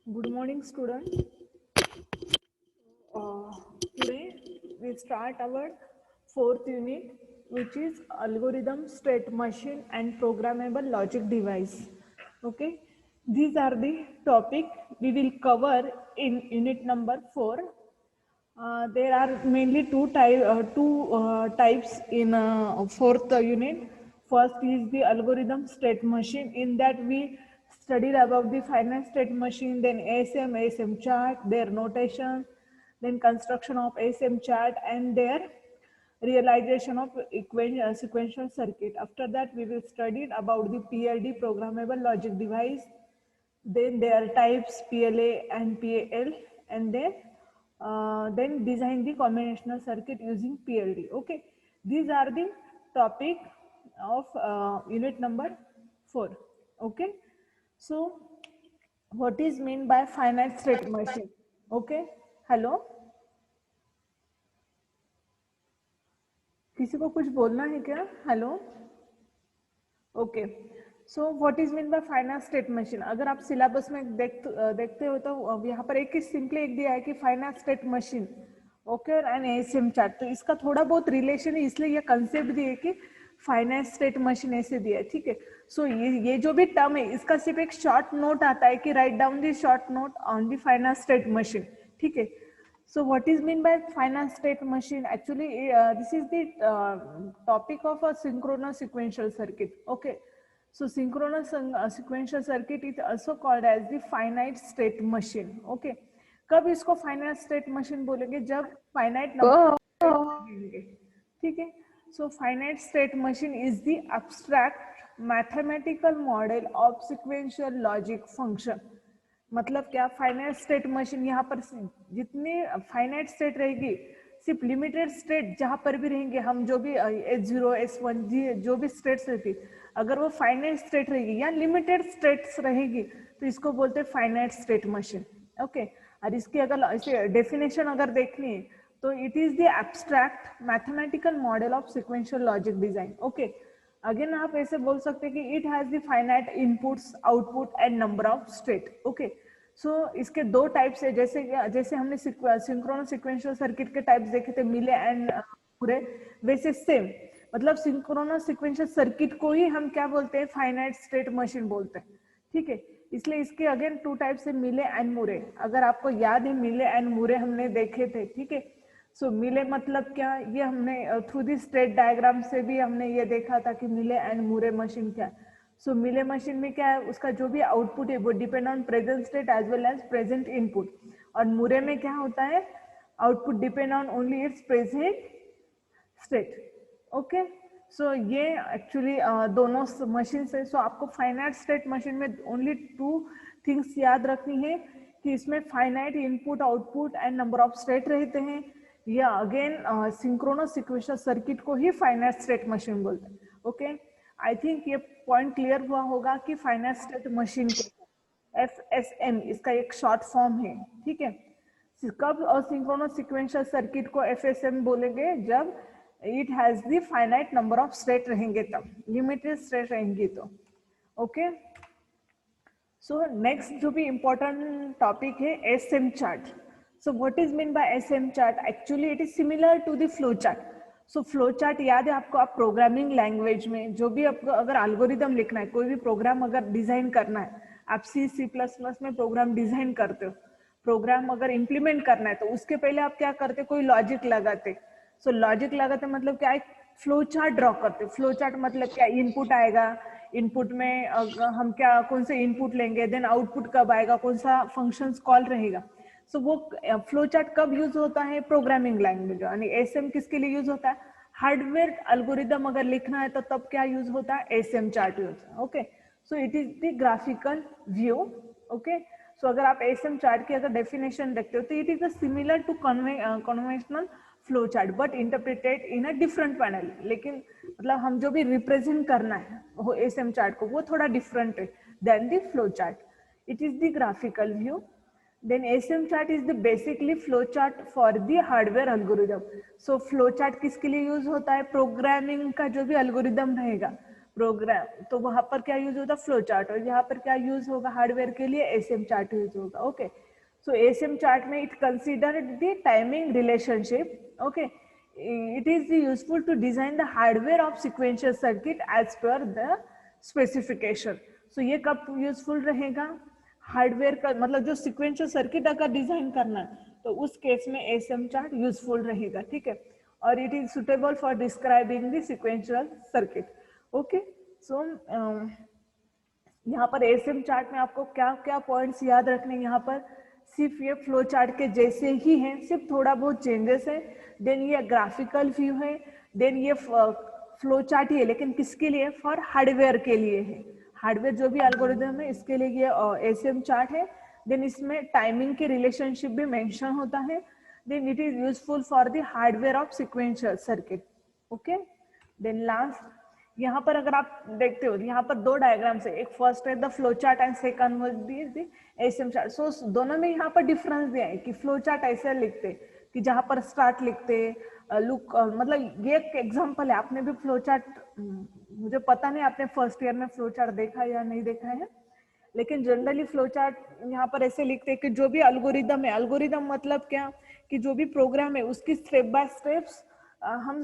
Good morning, students. Today we start our fourth unit, which is algorithm, state machine, and programmable logic device. Okay, these are the topic we will cover in unit number 4. There are mainly two types in fourth unit. First is the algorithm state machine. In that we studied about the finite state machine, then ASM chart, their notation, then construction of ASM chart, and their realization of sequential circuit. After that, we will study about the PLD, programmable logic device, then there are types PLA and PAL, and then design the combinational circuit using PLD. Okay, these are the topic of unit number 4. Okay, so what is mean by finite state machine? Okay, hello, किसी को कुछ बोलना है क्या? Hello, okay, so what is mean bye finite state machine? अगर आप syllabus में देखते हो तो यहाँ पर एक सिंपली एक दिया है कि finite state machine, okay, and SM chart. तो इसका थोड़ा बहुत रिलेशन है, इसलिए ये कंसेप्ट दिए कि फाइनाइट स्टेट मशीन ऐसे दिया है. ठीक है, सो ये जो भी टर्म है इसका सिर्फ एक शॉर्ट नोट आता है कि write down the short note on the finite state machine. ठीक है, so what is mean by finite state machine? Actually, this is the topic of a synchronous sequential circuit. Okay, so synchronous sequential circuit is also called as the finite state machine. Okay, कब इसको finite state machine बोलेंगे? जब finite number होंगे. ठीक है, so finite state machine is the abstract mathematical model of sequential logic function. मतलब क्या? Finite state machine, यहाँ पर जितनी फाइनाइट स्टेट रहेगी, सिर्फ लिमिटेड स्टेट जहाँ पर भी रहेंगे हम, जो भी S0 S1 जी जो भी स्टेट्स रहती, अगर वो फाइनाइट स्टेट रहेगी या लिमिटेड स्टेट्स रहेगी तो इसको बोलते हैं फाइनाइट स्टेट मशीन. ओके, और इसकी अगर इसे डेफिनेशन अगर देखनी है तो it is the abstract mathematical model of sequential logic design. Okay, again आप ऐसे बोल सकते हैं कि it has the finite inputs, output and number of state. Okay, so इसके दो टाइप्स है, जैसे हमने सिंक्रोनस सीक्वेंशियल सर्किट के टाइप्स देखे थे, मिले एंड पूरे, वैसे सेम मतलब सिंक्रोनस सीक्वेंशियल सर्किट को ही हम क्या बोलते हैं? फाइनाइट स्टेट मशीन बोलते हैं. ठीक है, इसलिए इसके अगेन टू टाइप्स है, मिले एंड मुरे. अगर आपको याद है मिले एंड मुरे हमने देखे थे. ठीक है, सो मिले मतलब क्या? ये हमने थ्रू दी स्टेट डायग्राम से भी हमने ये देखा था कि मिले एंड मुरे मशीन क्या. सो मिले मशीन में क्या है? उसका जो भी आउटपुट है वो depend on present state as well as present input. और मुरे में क्या होता है? Output depend on only its present state. Okay, so ये एक्चुअली दोनों मशीन से. सो आपको फाइनाइट स्टेट मशीन में ओनली टू थिंग्स याद रखनी है कि इसमें finite input, output and number of state रहते हैं. या अगेन सिंक्रोनस सीक्वेंशियल सर्किट को ही फाइनाइट स्टेट मशीन बोलते हैं. ओके, आई थिंक ये पॉइंट क्लियर हुआ होगा कि फाइनाइट स्टेट मशीन FSM इसका एक शॉर्ट फॉर्म है. ठीक है, कब और सिंक्रोनस सीक्वेंशियल सर्किट को FSM बोलेंगे? जब it has the finite number of state रहेंगे तब, लिमिटेड स्टेट रहेंगी तो। ओके, सो नेक्स्ट जो भी इम्पोर्टेंट टॉपिक है SM chart. So what is mean by SM chart? Actually it is similar to the flow chart. So flow chart याद है आपको, आप प्रोग्रामिंग लैंग्वेज में जो भी आपको अगर एल्गोरिदम लिखना है, कोई भी प्रोग्राम अगर डिजाइन करना है, आप C++ में प्रोग्राम डिजाइन करते हो, प्रोग्राम अगर इम्प्लीमेंट करना है तो उसके पहले आप क्या करते, कोई लॉजिक लगाते। सो लॉजिक लगाते मतलब क्या, एक फ्लो चार्ट ड्रॉ करते। फ्लो चार्ट मतलब क्या, इनपुट आएगा, इनपुट में हम क्या कौन से इनपुट लेंगे, देन आउटपुट कब आएगा, कौन सा फंक्शंस कॉल रहेगा। सो वो फ्लो चार्ट कब यूज होता है, प्रोग्रामिंग लैंग्वेज। यानी एसएम किसके लिए यूज होता है, हार्डवेयर एल्गोरिदम अगर लिखना है तो तब क्या यूज होता है, SM chart use. Okay, so it is the graphical view. Okay, so अगर आप एसएम चार्ट की अगर डेफिनेशन देखते हो तो it is a similar to conventional flow chart but interpreted in a different panel. लेकिन मतलब हम जो भी रिप्रेजेंट करना है वो एसएम चार्ट को, वो थोड़ा डिफरेंट है then the flow chart. It is the graphical view. Then ASM chart is the basically flow chart for the hardware algorithm. So flow chart किसके लिए यूज होता है, प्रोग्रामिंग का जो भी एल्गोरिदम रहेगा प्रोग्राम, तो वहां पर क्या यूज होता है, फ्लो चार्ट। और यहाँ पर क्या यूज होगा, हार्डवेयर के लिए एसएम चार्ट यूज होगा। ओके, सो एसएम चार्ट में it considered the timing relationship. Okay, it is useful to design the hardware of sequential circuit as per the specification. So ये कब यूजफुल रहेगा, hardware का मतलब जो सिक्वेंशियल सर्किट अगर design करना है तो उस केस में एसएम चार्ट यूजफुल रहेगा। ठीक है, और it is suitable for describing the sequential circuit. Okay, so यहाँ पर एसएम चार्ट में आपको क्या क्या पॉइंट्स याद रखने, यहाँ पर सिर्फ ये फ्लो चार्ट के जैसे ही हैं, सिर्फ थोड़ा बहुत चेंजेस है। देन ये ग्राफिकल व्यू है, देन ये फ्लो चार्ट ही है, लेकिन किसके लिए, फॉर हार्डवेयर के लिए है। हार्डवेयर जो भी एल्गोरिदम है इसके लिए ये एसएम चार्ट है। देन इसमें टाइमिंग के रिलेशनशिप भी मेंशन होता है। Then it is useful for the hardware of sequential circuit. Okay, then last यहाँ पर अगर आप देखते हो, यहाँ पर दो डायग्राम्स है, एक फर्स्ट है the flow chart and second was the SM chart. So दोनों में यहाँ पर डिफरेंस दिया है कि फ्लो चार्ट ऐसे लिखते कि जहाँ पर स्टार्ट लिखते लुक, मतलब ये एक एग्जांपल है। आपने भी फ्लो चार्ट, मुझे पता नहीं आपने फर्स्ट ईयर में फ्लो चार्ट देखा या नहीं देखा है, लेकिन जनरली फ्लो चार्ट यहाँ पर ऐसे लिखते हैं कि जो भी अल्गोरिदम है, अल्गोरिदम मतलब क्या, कि जो भी प्रोग्राम है उसकी स्टेप बाय स्टेप्स हम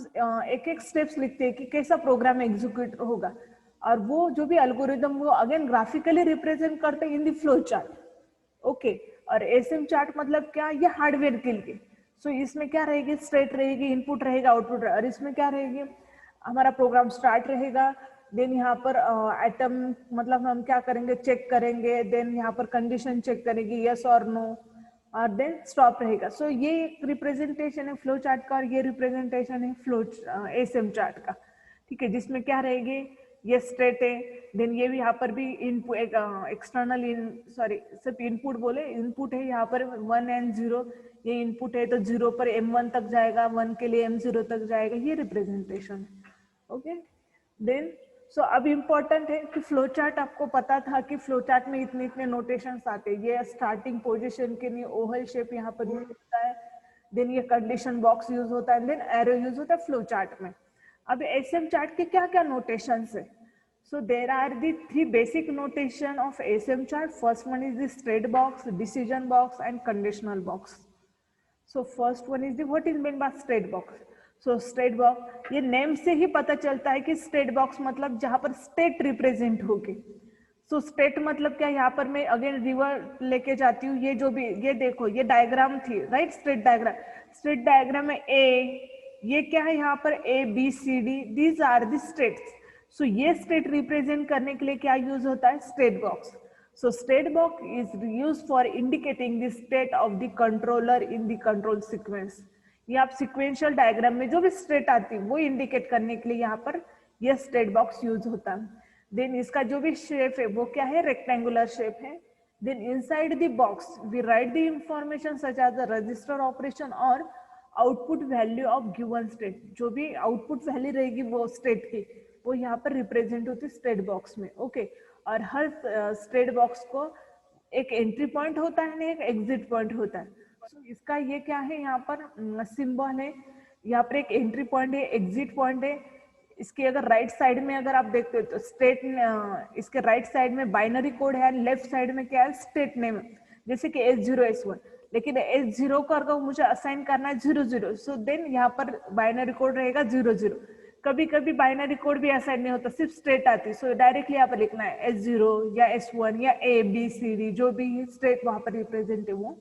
एक एक स्टेप्स लिखते हैं कि कैसा प्रोग्राम एग्जीक्यूट होगा, और वो जो भी अल्गोरिदम वो अगेन ग्राफिकली रिप्रेजेंट करते हैं in the flow chart. Okay, और एसएम चार्ट मतलब क्या, ये हार्डवेयर के लिए। सो इसमें क्या रहेगी, स्टेट रहेगी, इनपुट रहेगा, आउटपुट रहेगा, और इसमें क्या रहेगी, हमारा प्रोग्राम स्टार्ट रहेगा, देन यहाँ पर एटम मतलब हम क्या करेंगे, चेक करेंगे, देन यहाँ पर कंडीशन चेक करेंगे यस और नो, और देन स्टॉप रहेगा। सो ये एक रिप्रेजेंटेशन है फ्लो चार्ट का, और ये रिप्रेजेंटेशन है फ्लो एसएम चार्ट का। ठीक है, जिसमें क्या रहेगी, ये स्टेट है, देन ये भी यहाँ पर भी इनपुट एक्सटर्नल सॉरी सिर्फ इनपुट बोले, इनपुट है यहाँ पर 1 and 0, ये इनपुट है तो 0 पर M1 तक जाएगा, 1 के लिए M0 तक जाएगा, ये रिप्रेजेंटेशन है। ओके, देन सो अब इम्पोर्टेंट है कि फ्लो चार्ट, आपको पता था कि फ्लो चार्ट में इतने इतने नोटेशंस आते हैं। ये स्टार्टिंग पोजीशन के लिए ओवल शेप यहाँ पर यूज होता है, देन ये कंडीशन बॉक्स यूज होता है, देन एरो यूज होता है फ्लो चार्ट में। अब एसएम चार्ट के क्या क्या नोटेशंस है, so there are the three basic notation of ASM chart. First one is the state box, decision box and conditional box. So first one is the what is meant by state box. So state box, ये name से ही पता चलता है कि state box मतलब जहां पर state represent होगी। सो स्टेट मतलब क्या, यहाँ पर मैं अगेन रिवर लेके जाती हूँ, ये जो भी ये देखो ये डायग्राम थी right, state diagram. State diagram में ए, ये क्या है यहाँ पर A B C D, these are the states. So ये स्टेट रिप्रेजेंट करने के लिए क्या यूज होता है, state box. So state box is use for indicating the state of the controller in the control sequence. ये आप सिक्वेंशियल डायग्राम में जो भी स्टेट आती है वो इंडिकेट करने के लिए यहाँ पर यह स्टेट बॉक्स यूज होता है। देन इसका जो भी शेप है वो क्या है, रेक्टेंगुलर शेप है। Then inside the box we write the information such as the register operation और output value of given state. जो भी आउटपुट वैल्यू रहेगी वो स्टेट की, वो यहाँ पर रिप्रेजेंट होती है स्टेट बॉक्स में। ओके, और हर स्टेट बॉक्स को एक एंट्री पॉइंट होता है, एक एग्जिट पॉइंट होता है। सो इसका ये क्या है, यहाँ पर सिंबल है, यहाँ पर एक एंट्री पॉइंट है, एग्जिट पॉइंट है। इसके अगर राइट साइड में अगर आप देखते हो तो स्टेट, इसके राइट साइड में बाइनरी कोड है, लेफ्ट साइड में क्या है, स्टेट नेम, जैसे कि S0 S1। लेकिन S0 को अगर मुझे असाइन करना है 00, सो देन यहाँ पर बाइनरी कोड रहेगा 00। कभी कभी बाइनरी कोड भी असाइन नहीं होता, सिर्फ स्टेट आती, सो डायरेक्टली यहाँ पर लिखना है S0 या S1 या ABCD, जो भी स्टेट वहां पर रिप्रेजेंट है वो।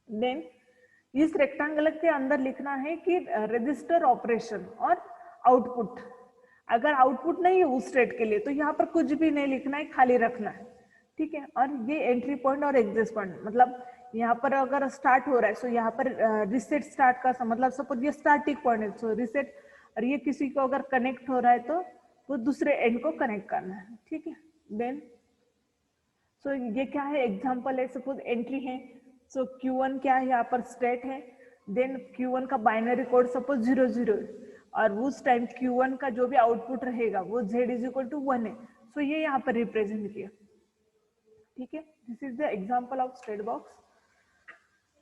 देन इस रेक्टेंगल के अंदर लिखना है कि रजिस्टर ऑपरेशन और आउटपुट। अगर आउटपुट नहीं है उस स्टेट के लिए तो यहाँ पर कुछ भी नहीं लिखना है, खाली रखना है, ठीक है। और ये एंट्री पॉइंट और एग्जिट पॉइंट, मतलब यहाँ पर अगर स्टार्ट हो रहा है सो यहाँ पर रिसेट स्टार्ट का मतलब सपोज ये स्टार्टिंग पॉइंट है, सो रिसेट, और ये किसी को अगर कनेक्ट हो रहा है तो वो दूसरे एंड को कनेक्ट करना है, ठीक है। देन सो ये क्या है, एग्जाम्पल है, सपोज एंट्री है, सो Q1 क्या है, यहाँ पर स्टेट है। देन Q1 का बाइनरी कोड सपोज 00, और उस टाइम Q1 का जो भी आउटपुट रहेगा वो Z=1 है, सो ये यहाँ पर रिप्रेजेंट किया, ठीक है। This is the example of state box.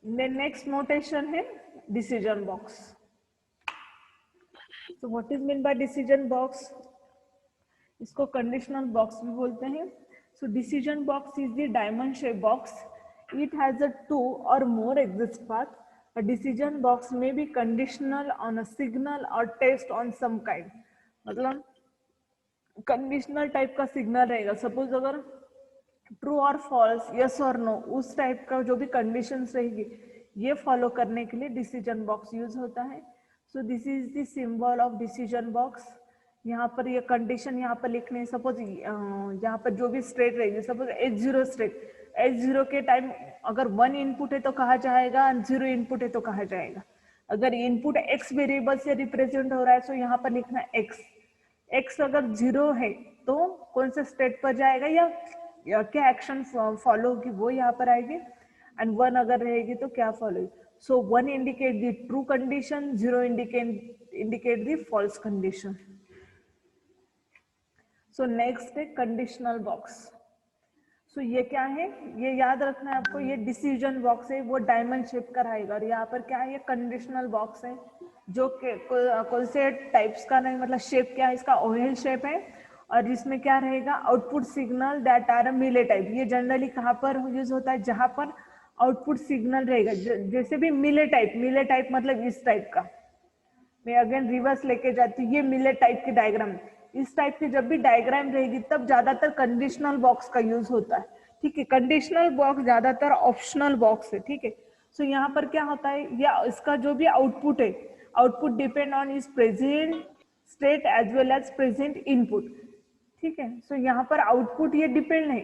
Then next notation है decision box. So what is mean by decision box, इसको कंडीशनल बॉक्स भी बोलते हैं। So decision box is the diamond shape box, it has a 2 or more exit path. A decision box may be conditional on a signal or test on some kind. मतलब conditional type का signal रहेगा, suppose अगर true और false, yes और no, उस type का जो भी कंडीशंस रहेगी ये फॉलो करने के लिए डिसीजन बॉक्स यूज होता है। So this is the symbol of decision box. यहाँ पर ये कंडीशन यहाँ पर लिखने, सपोज यहाँ पर जो भी स्टेट रहेगी, सपोज S0 स्टेट, S0 के टाइम अगर 1 इनपुट है तो कहा जाएगा, 0 इनपुट है तो कहा जाएगा। अगर इनपुट x वेरिएबल से रिप्रेजेंट हो रहा है तो यहाँ पर लिखना है x अगर 0 है तो कौन से स्टेट पर जाएगा या क्या एक्शन फॉलो होगी वो यहाँ पर आएगी, एंड 1 अगर रहेगी तो क्या follow. So 1 indicate the true condition, 0 indicate the false condition. So next है कंडीशनल बॉक्स। सो ये क्या है, ये याद रखना है आपको, ये डिसीजन बॉक्स है वो डायमंड शेप का रहेगा, और यहाँ पर क्या है, ये कंडीशनल बॉक्स है जो कौन से टाइप्स का नहीं, मतलब शेप क्या है इसका, ओवल शेप है, और इसमें क्या रहेगा, आउटपुट सिग्नल दैट आर मिले टाइप। ये जनरली कहाँ पर यूज होता है, जहां पर आउटपुट सिग्नल रहेगा, जैसे भी मिले टाइप मतलब इस टाइप का। मैं अगेन रिवर्स लेके जाती हूँ, ये मिले टाइप की डायग्राम, इस टाइप की जब भी डायग्राम रहेगी तब ज्यादातर कंडीशनल बॉक्स का यूज होता है, ठीक है। कंडीशनल बॉक्स ज्यादातर ऑप्शनल बॉक्स है, ठीक है। सो यहाँ पर क्या होता है, या इसका जो भी आउटपुट है, output depend on is present state as well as present input, ठीक है। सो यहाँ पर आउटपुट ये डिपेंड नहीं,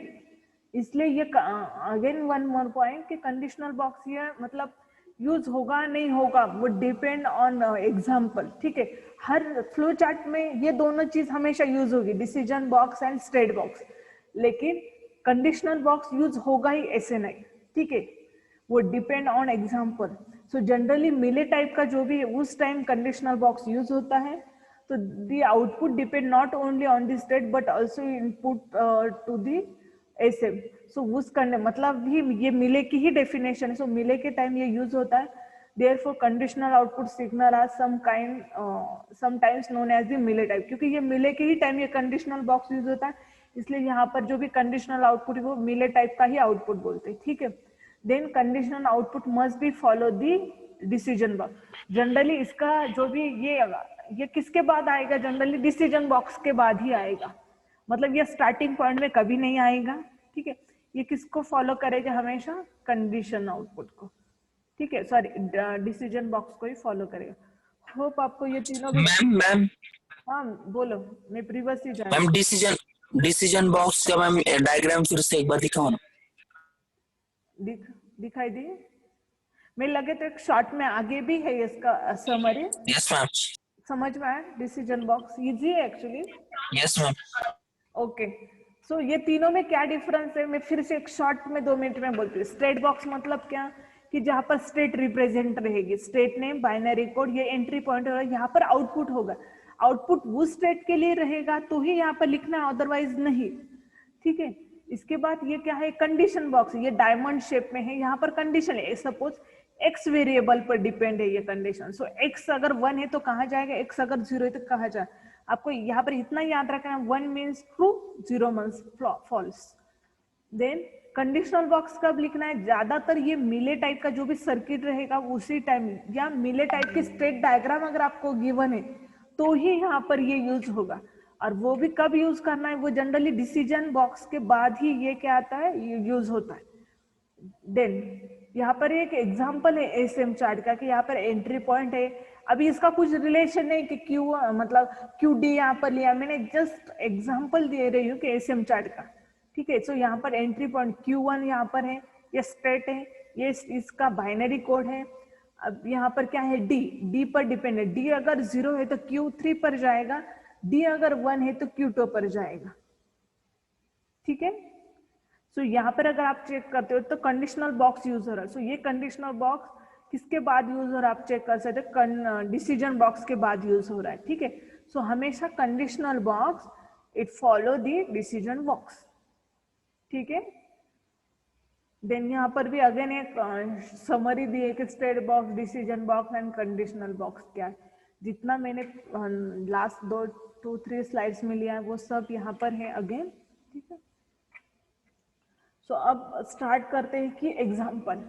इसलिए ये अगेन वन मोर पॉइंट कि कंडीशनल बॉक्स ये मतलब यूज होगा नहीं होगा वो डिपेंड ऑन एग्जाम्पल, ठीक है। हर फ्लो चार्ट में ये दोनों चीज हमेशा यूज होगी, decision box and state box, लेकिन कंडीशनल बॉक्स यूज होगा ही ऐसे नहीं, ठीक है, वो depend on example. So generally मिले टाइप का जो भी है उस टाइम कंडीशनल बॉक्स यूज होता है, तो the output depend not only on the state but also input to the ऐसे। सो उस करने मतलब भी ये मिले की ही डेफिनेशन है, सो मिले के टाइम ये यूज होता है। Therefore conditional output signal are sometimes known as the Mealy type, क्योंकि ये मिले के ही टाइम ये कंडीशनल बॉक्स यूज होता है, इसलिए यहाँ पर जो भी कंडीशनल आउटपुट है वो मिले टाइप का ही आउटपुट बोलते हैं, ठीक है। Then conditional output must be follow the decision box. Generally इसका जो भी ये किसके बाद आएगा, जनरली डिसीजन बॉक्स के बाद ही आएगा, मतलब ये स्टार्टिंग पॉइंट में कभी नहीं आएगा, ठीक है। ये किसको फॉलो करेगा हमेशा, कंडीशन आउटपुट को, ठीक है, सॉरी डिसीजन बॉक्स को ही फॉलो करेगा। होप आपको ये तीनों भी मैम हाँ बोलो, मैं प्रीवियस ही जा मैम डिसीजन बॉक्स का मैम डायग्राम फिर से एक बार दिखाओ ना। दिखाई दी, मैं लगे तो एक शॉर्ट में आगे भी है इसका समरी। यस मैम, समझ में आया, डिसीजन बॉक्स इजी है actually. Yes ma'am. Okay, so ये तीनों में क्या डिफरेंस है, मैं फिर से एक शॉर्ट में 2 मिनट में बोलती हूँ। स्टेट बॉक्स मतलब क्या, कि जहां पर स्टेट रिप्रेजेंट रहेगी, स्टेट नेम, बाइनरी कोड, ये एंट्री पॉइंट होगा, यहाँ पर आउटपुट होगा, आउटपुट उस स्टेट के लिए रहेगा तो ही यहाँ पर लिखना है, अदरवाइज नहीं, ठीक है। इसके बाद ये क्या है, कंडीशन बॉक्स, ये डायमंड शेप में है, यहाँ पर कंडीशन है, सपोज एक्स वेरिएबल पर डिपेंड है ये कंडीशन। सो एक्स अगर 1 है तो कहाँ जाएगा, एक्स अगर 0 है तो कहाँ जाए। आपको यहाँ पर इतना याद रखना, 1 means true, 0 means false. Then conditional box कब लिखना है, ज्यादातर ये मिले टाइप का जो भी सर्किट रहेगा उसी टाइम, या मिले टाइप की स्टेट डायग्राम अगर आपको गिवन है तो ही यहाँ पर ये यूज होगा। और वो भी कब यूज करना है, वो जनरली डिसीजन बॉक्स के बाद ही ये क्या आता है, यूज होता है। देन यहाँ पर एक एग्जांपल है एसएम चार्ट का कि यहाँ पर एंट्री पॉइंट है। अभी इसका कुछ रिलेशन नहीं कि क्यू मतलब क्यू डी यहाँ पर लिया, मैंने जस्ट एग्जांपल दे रही हूँ कि एसएम चार्ट का, ठीक है। सो यहाँ पर एंट्री पॉइंट Q1 यहाँ पर है, ये स्टेट है, ये इसका बाइनरी कोड है। अब यहाँ पर क्या है, डी पर डिपेंड है। डी अगर 0 है तो Q3 पर जाएगा, डी अगर 1 है तो Q2 पर जाएगा, ठीक है। सो यहाँ पर अगर आप चेक करते हो तो कंडीशनल बॉक्स यूज हो रहा है। सो ये कंडीशनल बॉक्स किसके बाद यूज हो रहा है आप चेक कर सकते हो, डिसीजन बॉक्स के बाद यूज हो रहा है, ठीक है। सो हमेशा conditional box it follow the decision box, ठीक है। देन यहाँ पर भी अगेन एक समरी दी है कि state box, decision box and conditional box क्या है। जितना मैंने लास्ट 2-3 स्लाइड्स में लिया है वो सब यहाँ पर है अगेन, ठीक है। सो अब स्टार्ट करते हैं कि एग्जाम्पल,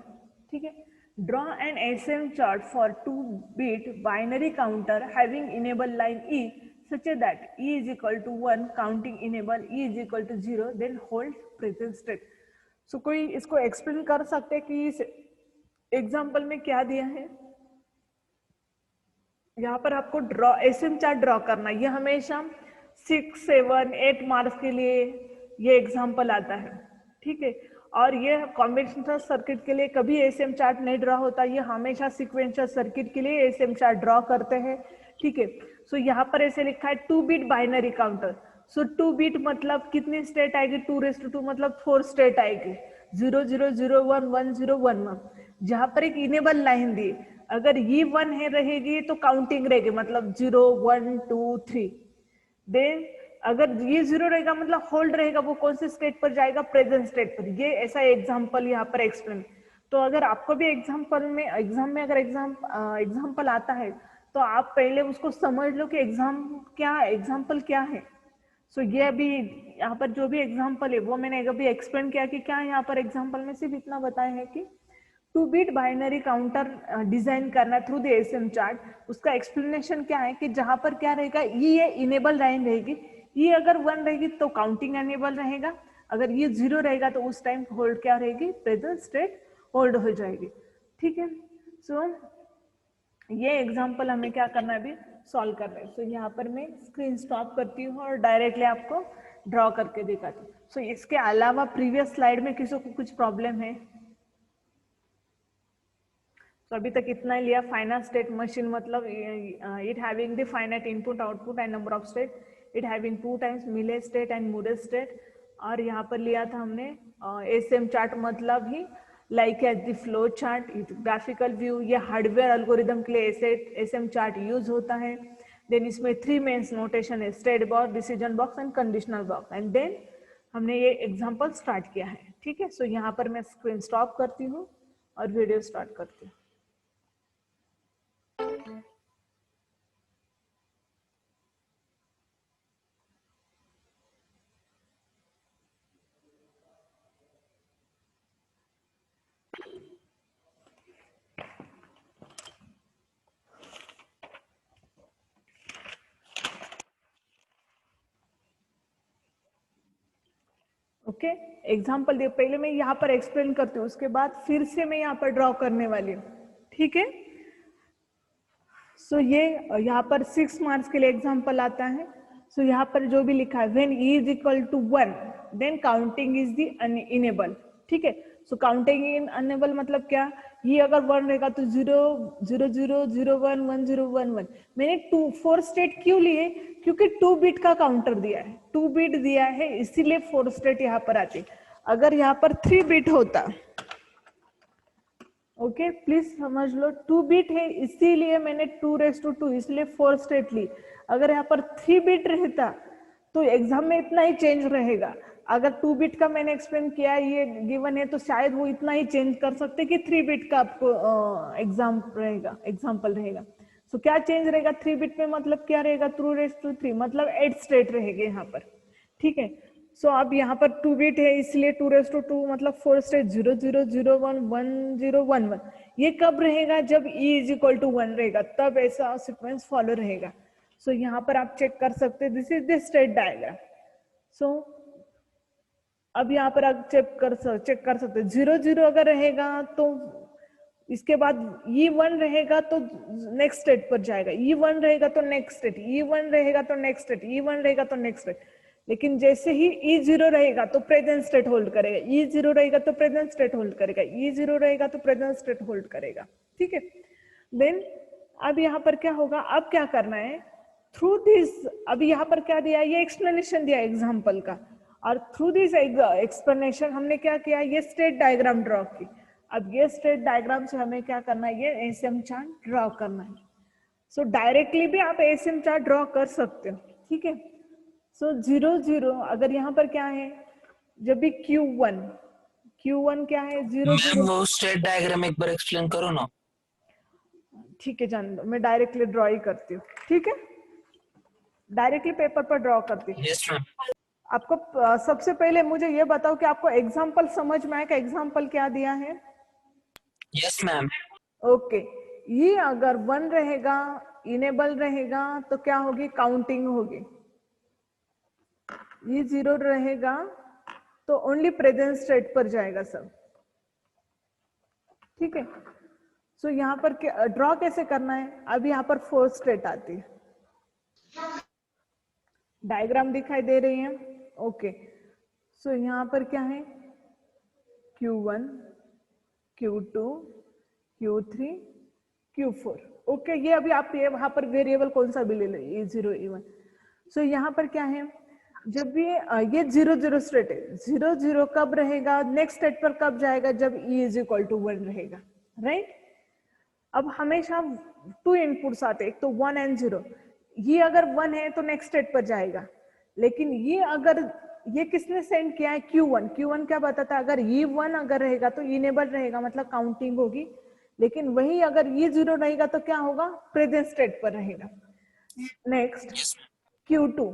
ठीक है। Draw an SM chart for 2-bit binary counter having enable line E such that e is equal to 1 counting enable, e is equal to 0 then hold present state। सो कोई इसको एक्सप्लेन कर सकते हैं कि इस एग्जाम्पल में क्या दिया है। यहाँ पर आपको ड्रॉ एसएम चार्ट ड्रॉ करना, ये हमेशा 6, 7, 8 मार्क्स के लिए ये एग्जाम्पल आता है, ठीक है। और ये कॉम्बिनेशनल सर्किट के लिए कभी एसएम चार्ट नहीं ड्रॉ होता, ये हमेशा सीक्वेंशियल सर्किट के लिए एसएम चार्ट ड्रॉ करते हैं, ठीक है। सो यहाँ पर ऐसे लिखा है 2-bit बाइनरी काउंटर। सो 2-bit मतलब कितनी स्टेट आएगी, 2⁻² मतलब 4 स्टेट आएगी, 0 0 0 1 1 0 1 1। जहां पर एक इनेबल लाइन दी, अगर ये 1 है रहेगी तो काउंटिंग रहेगी, मतलब 0 1 2 3। देन अगर ये 0 रहेगा मतलब होल्ड रहेगा, वो कौन से स्टेट पर जाएगा, प्रेजेंट स्टेट पर। ये ऐसा एग्जाम्पल यहाँ पर एक्सप्लेन। तो अगर आपको भी एग्जाम में अगर एग्जाम्पल आता है तो आप पहले उसको समझ लो कि एग्जाम्पल क्या है। सो ये अभी यहाँ पर जो भी एग्जाम्पल है वो मैंने अभी एक्सप्लेन किया कि क्या यहाँ पर एग्जाम्पल में सिर्फ इतना बताया है कि 2-bit बाइनरी काउंटर डिजाइन करना थ्रू द एसएम चार्ट। उसका एक्सप्लेनेशन क्या है कि जहां पर क्या रहेगा, ये इनेबल लाइन रहेगी, ये अगर 1 रहेगी तो काउंटिंग एनेबल रहेगा, अगर ये 0 रहेगा तो उस टाइम होल्ड क्या रहेगी, प्रेजेंट स्टेट होल्ड हो जाएगी, ठीक है। सो ये एग्जाम्पल हमें क्या करना है, अभी सॉल्व कर रहे हैं। सो यहाँ पर मैं स्क्रीन स्टॉप करती हूँ और डायरेक्टली आपको ड्रॉ करके दिखाती हूँ। सो इसके अलावा प्रीवियस स्लाइड में किसी को कुछ प्रॉब्लम है? तो अभी तक इतना ही लिया। फाइनाइट स्टेट मशीन मतलब it having the finite input output and number of state, it having 2 times Mealy state and मूडेड स्टेट। और यहाँ पर लिया था हमने एसएम चार्ट मतलब ही like as the flow chart, graphical view. ये हार्डवेयर एल्गोरिदम के लिए एसएम चार्ट यूज होता है। देन इसमें 3 मेंस नोटेशन है, state box, decision box and conditional box. And then हमने ये एग्जाम्पल स्टार्ट किया है, ठीक है। सो यहाँ पर मैं स्क्रीन स्टॉप करती हूँ और वीडियो स्टार्ट करती हूँ। ओके, एग्जाम्पल दिए, पहले मैं यहाँ पर एक्सप्लेन करती हूँ, उसके बाद फिर से मैं यहाँ पर ड्रॉ करने वाली हूँ, ठीक है। सो ये यहाँ पर 6 मार्क्स के लिए एग्जाम्पल आता है। सो यहाँ पर जो भी लिखा है, when E is equal to 1 then counting is the enable, ठीक है। सो काउंटिंग इन अनेबल मतलब क्या, ये अगर 1 रहेगा तो 0 0 0 0 1 1 0 1 1। मैंने 4 स्टेट क्यों लिए, क्योंकि 2-bit का काउंटर दिया है, 2-bit दिया है इसीलिए 4 स्टेट यहाँ पर आती। अगर यहाँ पर 3-bit होता, ओके प्लीज समझ लो, 2-bit है इसीलिए मैंने 2⁻² इसलिए 4 स्टेट ली। अगर यहाँ पर 3-bit रहता तो एग्जाम में इतना ही चेंज रहेगा, अगर 2 बिट का मैंने एक्सप्लेन किया है, ये गिवन है, तो शायद वो इतना ही चेंज कर सकते कि 3 बिट का आपको एग्जाम्पल रहेगा। सो क्या चेंज रहेगा 3 बिट में, मतलब क्या रहेगा, टू रेज टू 3 मतलब 8 स्टेट रहेंगे यहाँ पर, ठीक है। सो अब यहाँ पर 2 बिट है इसलिए 2 रेज टू 2 मतलब 4 स्टेट 0 0 0 1 1 0 1 1। ये कब रहेगा, जब e इज इक्वल टू 1 रहेगा, तब ऐसा सीक्वेंस फॉलो रहेगा। सो यहाँ पर आप चेक कर सकते हैं, this is the state diagram. So अब यहाँ पर आप चेक कर सकते हैं, 0 0 अगर रहेगा तो इसके बाद E1 रहेगा तो नेक्स्ट स्टेट पर जाएगा, E1 रहेगा तो नेक्स्ट स्टेट, E1 रहेगा तो नेक्स्ट स्टेट, E1 रहेगा तो नेक्स्ट स्टेट। लेकिन जैसे ही E0 रहेगा तो प्रेजेंट स्टेट होल्ड करेगा, E0 रहेगा तो प्रेजेंट स्टेट होल्ड करेगा, E0 रहेगा तो प्रेजेंट स्टेट होल्ड करेगा, ठीक है। देन अब यहाँ पर क्या होगा, अब क्या करना है, थ्रू दिस, अभी यहाँ पर क्या दिया है, ये एक्सप्लेनेशन दिया एग्जाम्पल का, और थ्रू दिस एक्सप्लेनेशन हमने क्या किया, ये स्टेट डायग्राम ड्रॉ की। अब ये स्टेट डायग्राम से हमें क्या करना है, ये एसएम चार्ट ड्रॉ करना है। सो डायरेक्टली भी आप एसएम चार्ट ड्रॉ कर सकते हो, ठीक है। सो 0 0 अगर यहाँ पर क्या है, जब भी Q1 क्या है, 0 मैम 0, वो स्टेट डायग्राम एक बार एक्सप्लेन करो ना। ठीक है, जान दो, मैं डायरेक्टली ड्रॉ ही करती हूँ, ठीक है, डायरेक्टली पेपर पर ड्रॉ करती हूँ। Yes ma'am. आपको सबसे पहले मुझे ये बताओ कि आपको एग्जाम्पल समझ में आएगा, एग्जाम्पल क्या दिया है। Yes ma'am. ओके, ये अगर 1 रहेगा, इनेबल रहेगा, तो क्या होगी, काउंटिंग होगी। ये 0 रहेगा तो ओनली प्रेजेंट स्टेट पर जाएगा सब, ठीक है। सो यहाँ पर ड्रॉ कैसे करना है, अब यहाँ पर 4 स्टेट आती है, डायग्राम दिखाई दे रही है, ओके। सो यहाँ पर क्या है, Q1 Q2 Q3 Q4, okay. ये अभी आप ये वहां पर वेरिएबल कौन सा भी ले लो, E0 E1। सो यहाँ पर क्या है, जब भी ये 0 0 स्टेट है, 0 0 कब रहेगा, नेक्स्ट स्टेट पर कब जाएगा, जब E इज इक्वल टू 1 रहेगा, राइट। अब हमेशा 2 इनपुट्स आते हैं, एक तो 1 एंड 0। ये अगर 1 है तो नेक्स्ट स्टेट पर जाएगा, लेकिन ये अगर, ये किसने सेंड किया है, Q1 क्या बताता है, अगर ये 1 अगर रहेगा तो इनेबल रहेगा, मतलब काउंटिंग होगी। लेकिन वही अगर ये 0 रहेगा तो क्या होगा, प्रेजेंट स्टेट पर रहेगा। नेक्स्ट Q2,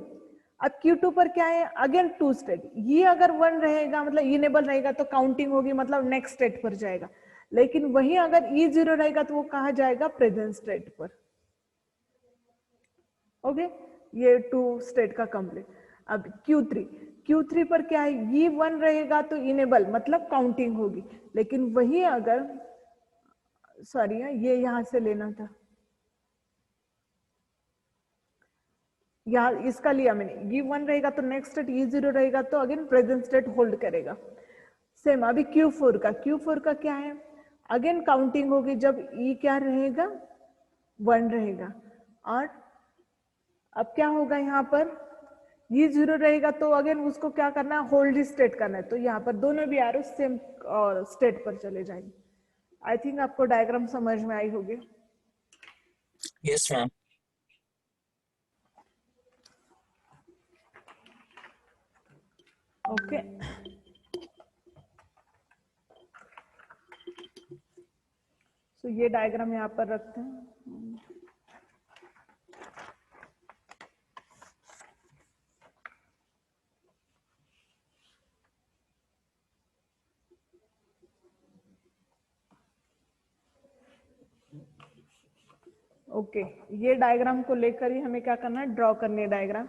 अब Q2 पर क्या है, अगेन 2 स्टेट, ये अगर 1 रहेगा मतलब इनेबल रहेगा तो काउंटिंग होगी, मतलब नेक्स्ट स्टेट पर जाएगा। लेकिन वही अगर E0 रहेगा तो वो कहाँ जाएगा, प्रेजेंट स्टेट पर, ओके। ये 2 स्टेट का कंप्लीट। अब Q3 पर क्या है, ये 1 रहेगा तो इनेबल मतलब काउंटिंग होगी। लेकिन वही अगर, सॉरी ये यहां से लेना था, यहाँ इसका लिया मैंने, ये 1 रहेगा तो नेक्स्ट स्टेट, E0 रहेगा तो अगेन प्रेजेंट स्टेट होल्ड करेगा। सेम अभी Q4 का क्या है, अगेन काउंटिंग होगी जब E क्या रहेगा, 1 रहेगा। और अब क्या होगा, यहाँ पर ये 0 रहेगा तो अगेन उसको क्या करना है, होल्ड स्टेट करना है। तो यहाँ पर दोनों भी एरो सेम और स्टेट पर चले जाएंगे। आई थिंक आपको डायग्राम समझ में आई होगी। Yes ma'am. ओके, सो ये डायग्राम यहाँ पर रखते हैं। ओके, ये डायग्राम को लेकर ही हमें क्या करना है, ड्रॉ करनी है डायग्राम।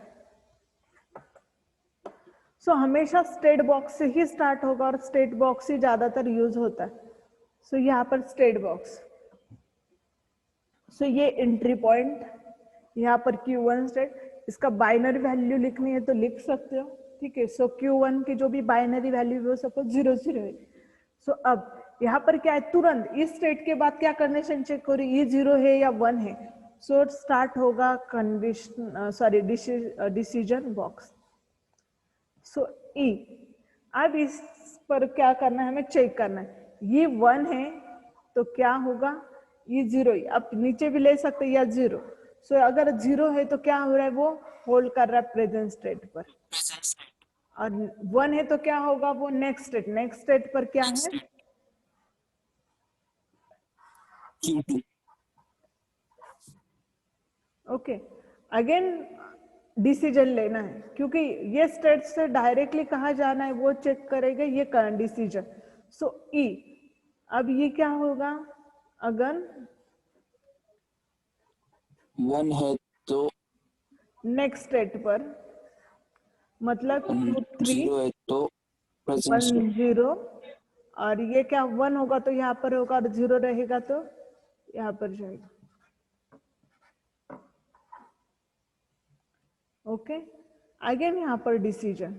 सो हमेशा स्टेट बॉक्स से ही स्टार्ट होगा और स्टेट बॉक्स ही ज्यादातर यूज होता है। सो यहाँ पर स्टेट बॉक्स, सो ये एंट्री पॉइंट, यहाँ पर Q1 स्टेट, इसका बाइनरी वैल्यू लिखनी है तो लिख सकते हो, ठीक है। सो Q1 की जो भी बाइनरी वैल्यू है सपोज 0 0 है। सो अब यहाँ पर क्या है, तुरंत इस स्टेट के बाद क्या कंडीशन चेक करो, ये 0 है या 1 है। सो स्टार्ट होगा कंडीशन, सॉरी डिसीजन बॉक्स। सो E, अब इस पर क्या करना है, हमें चेक करना है, ये 1 है तो क्या होगा, ये 0, अब नीचे भी ले सकते या 0। सो अगर 0 है तो क्या हो रहा है, वो होल्ड कर रहा है प्रेजेंट स्टेट पर। और 1 है तो क्या होगा वो नेक्स्ट स्टेट पर क्या है? Q2. ओके, अगेन डिसीजन लेना है, क्योंकि ये स्टेट से डायरेक्टली कहाँ जाना है वो चेक करेगा ये डिसीजन। सो ई, अब ये क्या होगा अगर 1 है तो नेक्स्ट स्टेट पर, मतलब Q3 0 है तो प्रेजेंट 1 स्टेट। 0, और ये क्या 1 होगा तो यहाँ पर होगा, और 0 रहेगा तो यहाँ पर जाएगा। ओके, अगेन यहाँ पर डिसीजन,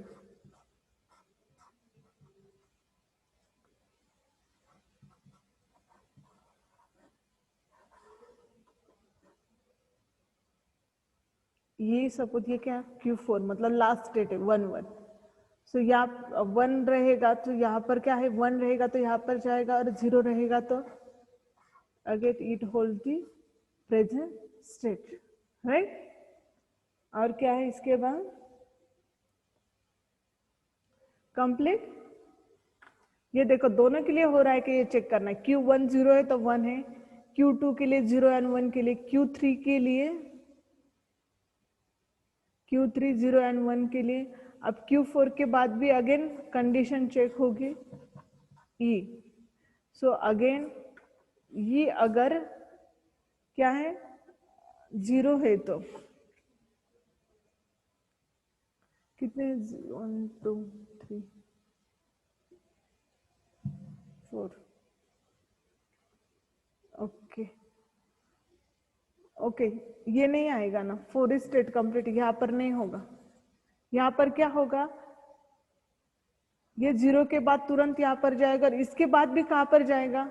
ये सपोज ये क्या Q4 मतलब लास्ट स्टेट है 1 1। सो यहाँ 1 रहेगा तो यहाँ पर क्या है 1 रहेगा तो यहाँ पर जाएगा, और 0 रहेगा तो again it hold the present state, right. और क्या है इसके बाद कंप्लीट। ये देखो दोनों के लिए हो रहा है कि ये चेक करना है, Q1 0 है तो 1 है, Q2 के लिए 0 एंड 1 के लिए, Q3 के लिए Q3 0 एंड 1 के लिए। अब Q4 के बाद भी अगेन कंडीशन चेक होगी ई। सो अगेन ये अगर क्या है 0 है तो कितने 1 2 3 4, ओके ओके, ये नहीं आएगा ना 4 स्टेट कंप्लीट, यहाँ पर नहीं होगा। यहाँ पर क्या होगा, ये 0 के बाद तुरंत यहाँ पर जाएगा, और इसके बाद भी कहाँ पर जाएगा,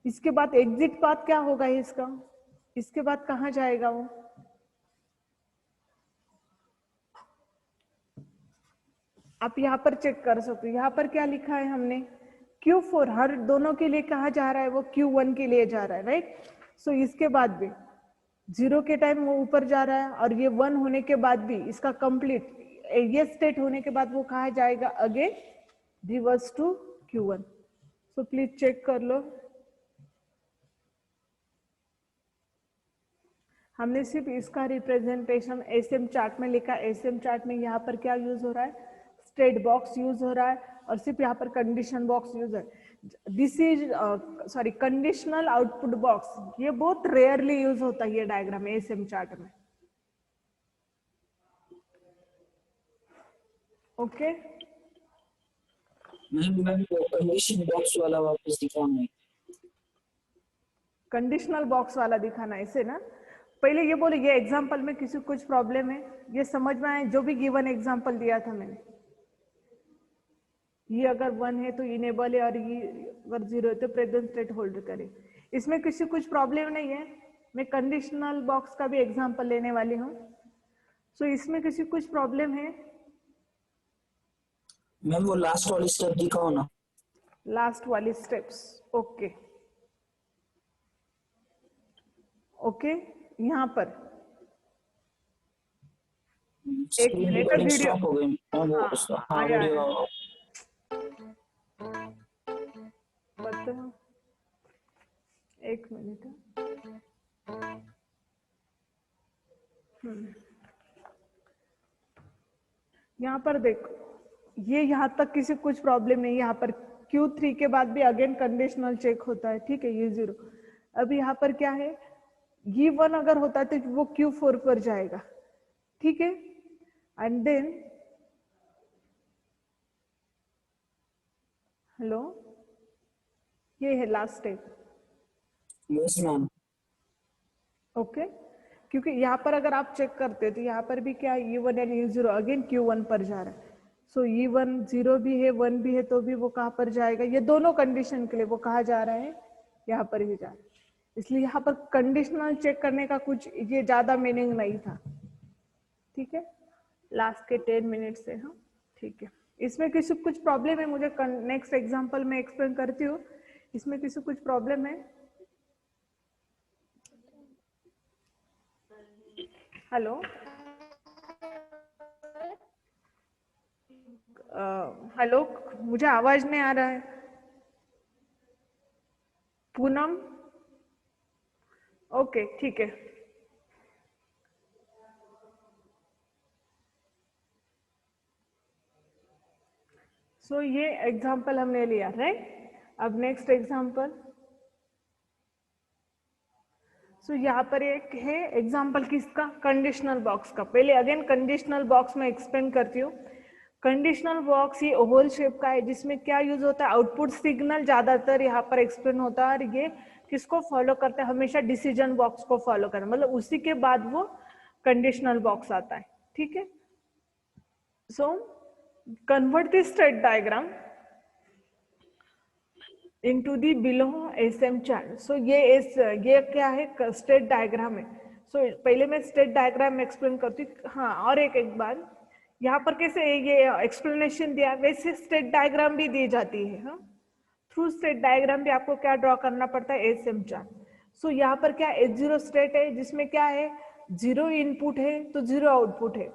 इसके बाद एग्जिट पाथ क्या होगा इसका, इसके बाद कहाँ जाएगा वो, आप यहाँ पर चेक कर सकते हो। यहाँ पर क्या लिखा है हमने, Q4 हर दोनों के लिए कहाँ जा रहा है वो Q1 के लिए जा रहा है, राइट। सो इसके बाद भी 0 के टाइम वो ऊपर जा रहा है, और ये 1 होने के बाद भी इसका कंप्लीट ये स्टेट होने के बाद वो कहाँ जाएगा, again reverse to Q1। So please check कर लो। हमने सिर्फ इसका रिप्रेजेंटेशन एसएम चार्ट में लिखा, एसएम चार्ट में यहाँ पर क्या यूज हो रहा है, स्टेट बॉक्स यूज हो रहा है, और सिर्फ यहाँ पर कंडीशन बॉक्स यूज है। This is sorry conditional output box, ये बहुत रेयरली यूज होता है ये डायग्राम एसएम चार्ट में। ओके, मैम कंडीशन बॉक्स वाला वापस दिखाना है। कंडीशनल बॉक्स वाला दिखाना है इसे ना। पहले ये बोले ये एग्जाम्पल में किसी को कुछ प्रॉब्लम है, ये समझ में आए जो भी गिवन एग्जाम्पल दिया था मैंने, ये अगर 1 है तो इनेबल है, और ये अगर 0 है तो प्रेजेंट स्टेट होल्ड करे। इसमें किसी कुछ प्रॉब्लम नहीं है, मैं कंडीशनल बॉक्स का भी एग्जाम्पल लेने वाली हूँ। सो इसमें किसी कुछ प्रॉब्लम है, मैम वो लास्ट वाली स्टेप दिखाओ ना। लास्ट वाली स्टेप्स, ओके ओके। यहाँ पर एक screen minute recording video, stop हो गई। हाँ हाँ आया वीडियो आया, बताओ एक मिनट। यहाँ पर देखो ये यहाँ तक किसी कुछ प्रॉब्लम नहीं, यहाँ पर Q3 के बाद भी अगेन कंडीशनल चेक होता है, ठीक है, ये 0। अब यहाँ पर क्या है, ये 1 अगर होता है तो वो Q4 पर जाएगा, ठीक है। एंड देन हेलो, ये है last step, yes ma'am. Okay. क्योंकि यहाँ पर अगर आप चेक करते तो यहाँ पर भी क्या E1 and E0 again Q1 पर जा रहा है। सो E1 0 भी है 1 भी है तो भी वो कहाँ पर जाएगा, ये दोनों कंडीशन के लिए वो कहाँ जा रहा है, यहाँ पर ही जा रहा है। इसलिए यहाँ पर कंडीशनल चेक करने का कुछ ये ज्यादा मीनिंग नहीं था, ठीक है। लास्ट के 10 मिनट से हम, ठीक है। इसमें किसी कुछ प्रॉब्लम है, मुझे नेक्स्ट एग्जाम्पल में एक्सप्लेन करती हूँ। इसमें किसी कुछ प्रॉब्लम है, हेलो हेलो, मुझे आवाज नहीं आ रहा है। पूनम, ओके ठीक है। सो ये एग्जाम्पल हमने लिया, राइट। अब नेक्स्ट एग्जाम्पल। सो यहाँ पर एक है एग्जाम्पल किसका, कंडीशनल बॉक्स का। पहले अगेन कंडीशनल बॉक्स में एक्सप्लेन करती हूँ। कंडीशनल बॉक्स ये ओवल शेप का है, जिसमें क्या यूज होता है, आउटपुट सिग्नल ज्यादातर यहाँ पर एक्सप्लेन होता है। और ये किसको फॉलो करते हैं, हमेशा डिसीजन बॉक्स को फॉलो करना, मतलब उसी के बाद वो कंडीशनल बॉक्स आता है, ठीक है। So convert this state diagram into the below SM chart। सो ये क्या है, स्टेट डायग्राम है। सो पहले मैं स्टेट डायग्राम एक्सप्लेन करती हूँ। हाँ, और एक बार यहाँ पर कैसे ये एक्सप्लेनेशन दिया, वैसे स्टेट डायग्राम भी दी जाती है। हाँ, थ्रू स्टेट डायग्राम भी आपको क्या ड्रॉ करना पड़ता है, एसएम चार्ट। सो यहाँ पर क्या H0 स्टेट है, जिसमें क्या है, 0 इनपुट है तो 0 आउटपुट है,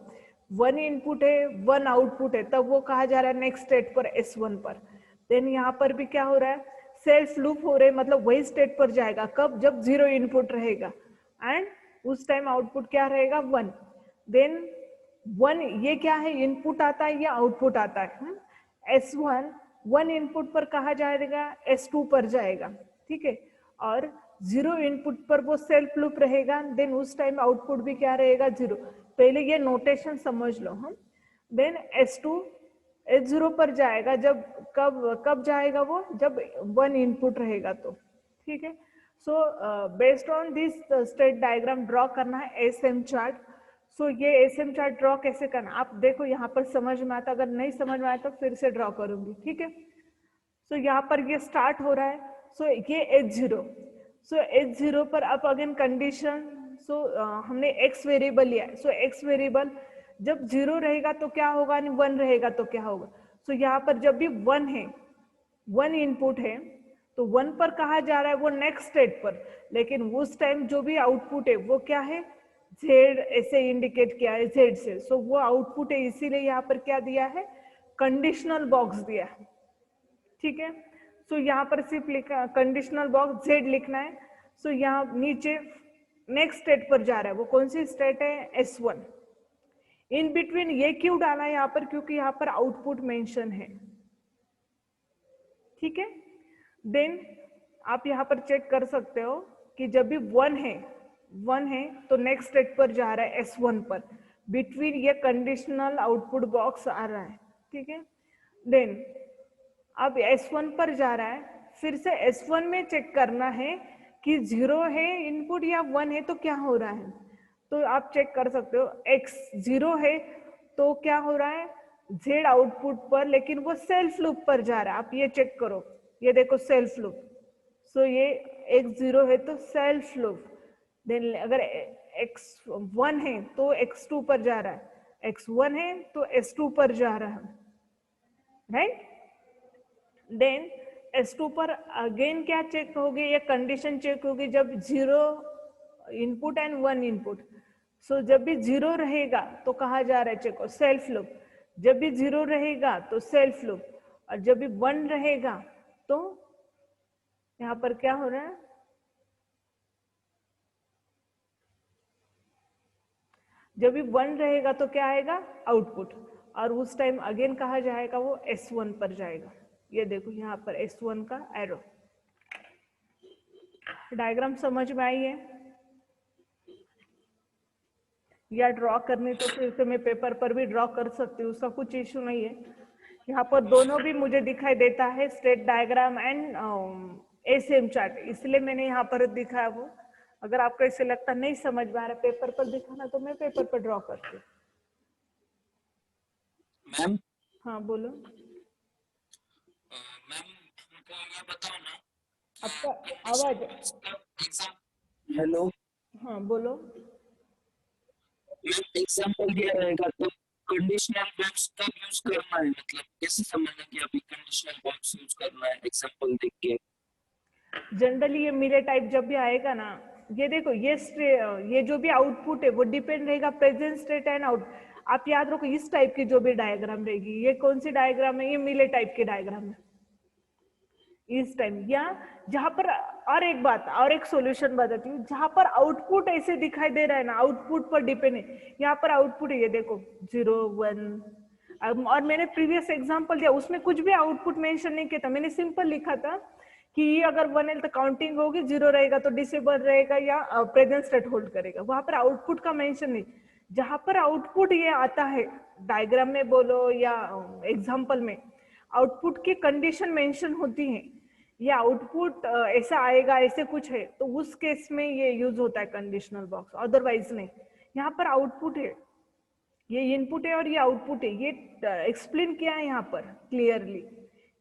1 इनपुट है 1 आउटपुट है, तब वो कहा जा रहा है नेक्स्ट स्टेट पर S1 पर। देन यहाँ पर भी क्या हो रहा है, सेल्फ लूप हो रहे हैं, मतलब वही स्टेट पर जाएगा कब, जब 0 इनपुट रहेगा एंड उस टाइम आउटपुट क्या रहेगा, 1। देन 1 ये क्या है, इनपुट आता है या आउटपुट आता है। S1 1 इनपुट पर कहा जाएगा, S2 पर जाएगा, ठीक है। और 0 इनपुट पर वो सेल्फ लूप रहेगा, देन उस टाइम आउटपुट भी क्या रहेगा, 0। पहले ये नोटेशन समझ लो हम। देन S2 H0 पर जाएगा, जब कब जाएगा वो, जब 1 इनपुट रहेगा तो, ठीक है। So based on this state diagram draw करना है एसएम चार्ट। सो ये एसएम चार्ट ड्रॉ कैसे करना, आप देखो यहाँ पर समझ में आता, अगर नहीं समझ में आया तो फिर से ड्रॉ करूंगी, ठीक है। सो यहाँ पर ये स्टार्ट हो रहा है। सो ये H0। सो H0 पर अब अगेन कंडीशन। सो हमने x वेरिएबल लिया है। सो x वेरिएबल जब 0 रहेगा तो क्या होगा, 1 रहेगा तो क्या होगा। सो यहाँ पर जब भी 1 है, 1 इनपुट है, तो 1 पर कहा जा रहा है वो नेक्स्ट स्टेट पर, लेकिन उस टाइम जो भी आउटपुट है वो क्या है, Z ऐसे इंडिकेट किया है, Z से। सो वो आउटपुट है, इसीलिए यहाँ पर क्या दिया है, कंडीशनल बॉक्स दिया है, ठीक है। सो यहाँ पर सिर्फ लिखा कंडीशनल बॉक्स Z लिखना है। सो यहाँ नीचे नेक्स्ट स्टेट पर जा रहा है, वो कौन सी स्टेट है, S1। इन बिटवीन ये क्यों डाला है यहाँ पर, क्योंकि यहाँ पर आउटपुट मेंशन है, ठीक है। देन आप यहाँ पर चेक कर सकते हो कि जब भी 1 है तो नेक्स्ट स्टेट पर जा रहा है S1 पर, बिटवीन ये कंडीशनल आउटपुट बॉक्स आ रहा है, ठीक है। देन अब S1 पर जा रहा है, फिर से S1 में चेक करना है कि 0 है इनपुट या 1 है तो क्या हो रहा है। तो आप चेक कर सकते हो, X 0 है तो क्या हो रहा है, Z आउटपुट पर, लेकिन वो सेल्फ लूप पर जा रहा है। आप ये चेक करो, ये देखो सेल्फ लूप। सो ये X 0 है तो सेल्फ लूप। देन अगर X1 है तो X2 पर जा रहा है, X1 है तो S2 पर जा रहा है, राइट। देन S2 पर अगेन क्या चेक होगी, ये कंडीशन चेक होगी जब 0 इनपुट एंड 1 इनपुट। सो जब भी 0 रहेगा तो कहा जा रहा है चेक सेल्फ लूप, जब भी 0 रहेगा तो सेल्फ लूप, और जब भी 1 रहेगा तो यहाँ पर क्या हो रहा है, जब भी 1 रहेगा तो क्या आएगा, आउटपुट, और उस टाइम अगेन कहा जाएगा वो S1 पर जाएगा। ये देखो यहाँ पर S1 का एरो। डायग्राम समझ में आई है, या ड्रॉ करनी तो फिर से मैं पेपर पर भी ड्रॉ कर सकती हूँ, उसका कुछ इशू नहीं है। यहाँ पर दोनों भी मुझे दिखाई देता है, state diagram and SM chart, इसलिए मैंने यहाँ पर दिखाया वो। अगर आपको ऐसे लगता नहीं समझ में आ रहा पेपर पर दिखाना, तो मैं पेपर पर ड्रॉ करती हूँ। मैम, हाँ बोलो। मैम हमको ये बताओ ना, आपका कंडीशन आवाज, बॉक्स का एग्जाम, हेलो हाँ बोलो। मैम, एग्जाम्पल दिया रहेगा तो कंडीशनल बॉक्स कब यूज करना है, मतलब कैसे समझना कि अभी कंडीशनल बॉक्स यूज करना है एग्जाम्पल देख के। जनरली ये मिले टाइप जब भी आएगा ना, ये देखो ये जो भी आउटपुट है वो डिपेंड रहेगा प्रेजेंट स्टेट एंड आउट। आप याद रखो इस टाइप की जो भी डायग्राम रहेगी, ये कौन सी डायग्राम है, ये मिले टाइप की डायग्राम है इस टाइम। या जहां पर, और एक बात और एक सॉल्यूशन बताती हूँ, जहां पर आउटपुट ऐसे दिखाई दे रहा है ना, आउटपुट पर डिपेंड है, यहाँ पर आउटपुट है, ये देखो 0 1। और मैंने प्रीवियस एग्जांपल दिया उसमें कुछ भी आउटपुट मेंशन नहीं किया था, मैंने सिंपल लिखा था कि ये अगर 1 है तो काउंटिंग होगी, 0 रहेगा तो डिसेबल रहेगा या प्रेजेंट स्टेट होल्ड करेगा, वहां पर आउटपुट का मेंशन नहीं। जहां पर आउटपुट ये आता है डायग्राम में बोलो या एग्जाम्पल में, आउटपुट की कंडीशन मेंशन होती है, ये आउटपुट ऐसा आएगा ऐसे कुछ है, तो उस केस में ये यूज होता है कंडीशनल बॉक्स, अदरवाइज नहीं। यहाँ पर आउटपुट है, ये इनपुट है और ये आउटपुट है, ये एक्सप्लेन किया है यहाँ पर क्लियरली,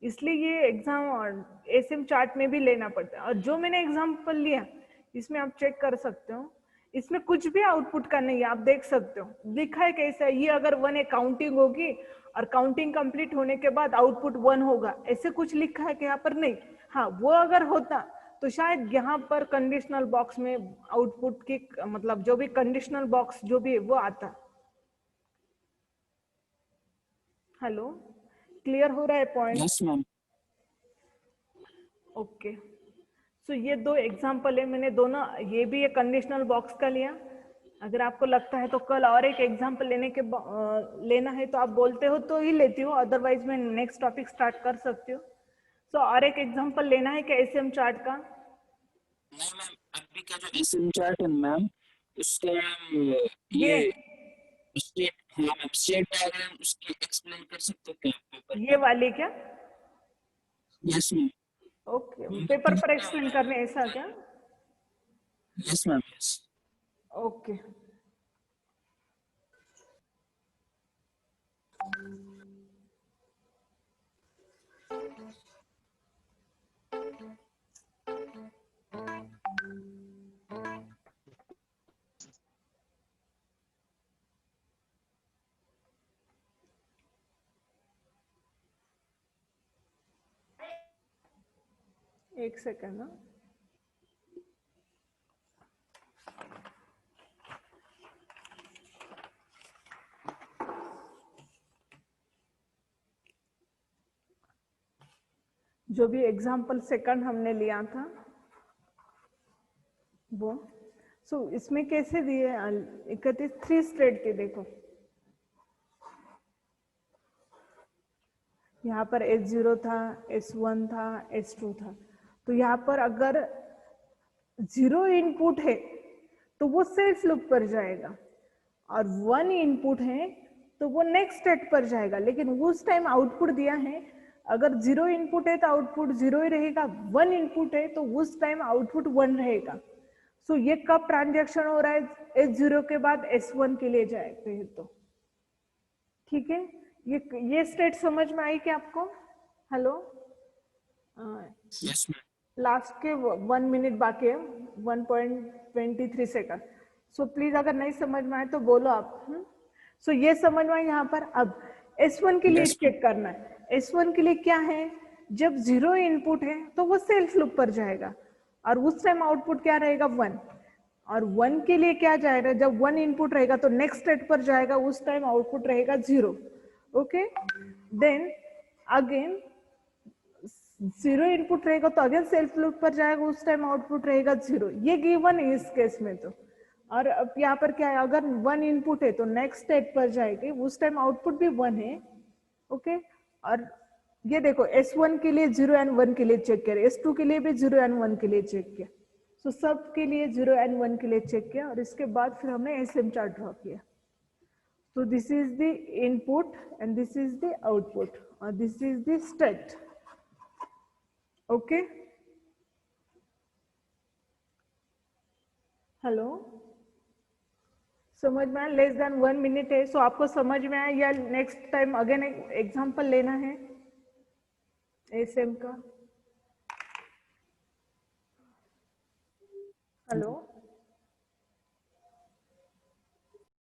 इसलिए ये एग्जाम और एसएम चार्ट में भी लेना पड़ता है। और जो मैंने एग्जाम्पल लिया इसमें आप चेक कर सकते हो, इसमें कुछ भी आउटपुट का नहीं है, आप देख सकते हो लिखा है कैसा है, ये अगर 1 है काउंटिंग होगी और काउंटिंग कंप्लीट होने के बाद आउटपुट 1 होगा, ऐसे कुछ लिखा है कि यहाँ पर नहीं। हाँ, वो अगर होता तो शायद यहाँ पर कंडीशनल बॉक्स में आउटपुट की मतलब जो भी कंडीशनल बॉक्स जो भी है वो आता। हेलो, क्लियर हो रहा है point? Yes ma'am. Okay, so ये दो एग्जाम्पल है, मैंने दोनों, ये भी एक कंडीशनल बॉक्स का लिया। अगर आपको लगता है तो कल और एक एग्जाम्पल लेना है तो आप बोलते हो तो ही लेती हूँ, अदरवाइज मैं नेक्स्ट टॉपिक स्टार्ट कर सकती हूँ। सो और एक एग्जाम्पल लेना है क्या एसएम चार्ट का? नहीं मैम, अभी का जो एसएम चार्ट है मैम, उसका ये ये स्टेट, हाँ मैम, स्टेट डायग्राम उसकी एक्सप्लेन कर सकते हो क्या पेपर ये पे? वाली क्या? Yes ma'am. ओके, पेपर पर एक्सप्लेन करने ऐसा क्या? Yes ma'am, yes. ओके, एक सेकंड ना। जो भी एग्जाम्पल सेकंड हमने लिया था वो, सो इसमें कैसे दिए 31 3 स्टेट के, देखो यहाँ पर S0 था, S1 था, S2 था, तो यहाँ पर अगर 0 इनपुट है तो वो सेल्फ लूप पर जाएगा, और 1 इनपुट है तो वो नेक्स्ट स्टेट पर जाएगा। लेकिन उस टाइम आउटपुट दिया है, अगर 0 इनपुट है तो आउटपुट 0 ही रहेगा, 1 इनपुट है तो उस टाइम आउटपुट 1 रहेगा। सो ये कब ट्रांजैक्शन हो रहा है? S0 के बाद S1 के लिए जाएगा है तो, ठीक है। ये स्टेट समझ में आई क्या आपको? Hello, yes ma'am. लास्ट के 1 मिनट बाकी है, 1.23 सेकंड। सो प्लीज अगर नहीं समझ में आए तो बोलो आप। सो ये समझ में आए यहाँ पर। अब S1 के लिए Yes, चेक करना है। S1 के लिए क्या है, जब 0 इनपुट है तो वो सेल्फ लूप पर जाएगा, और उस टाइम आउटपुट क्या रहेगा 1। और 1 के लिए क्या जाएगा, जब 1 इनपुट रहेगा तो नेक्स्ट स्टेट पर जाएगा, उस टाइम आउटपुट रहेगा 0। ओके, देन अगेन 0 इनपुट रहेगा तो अगेन सेल्फ लूप पर जाएगा, उस टाइम आउटपुट रहेगा 0। ये गिवन है इस केस में तो। और अब यहाँ पर क्या है, अगर 1 इनपुट है तो नेक्स्ट स्टेट पर जाएगी, उस टाइम आउटपुट भी 1 है। ओके, और ये देखो S1 के लिए 0 एंड 1 के लिए चेक किया, S2 के लिए भी 0 एंड 1 के लिए चेक किया। सो सब के लिए 0 एंड 1 के लिए चेक किया, और इसके बाद फिर हमने एसएम चार्ट ड्रॉ किया। So this is the input and this is the output, or this is the state. Okay. Hello, समझ में आया? लेस देन 1 मिनट है, सो आपको समझ में आया या नेक्स्ट टाइम अगेन एग्जांपल लेना है एसएम का? हेलो।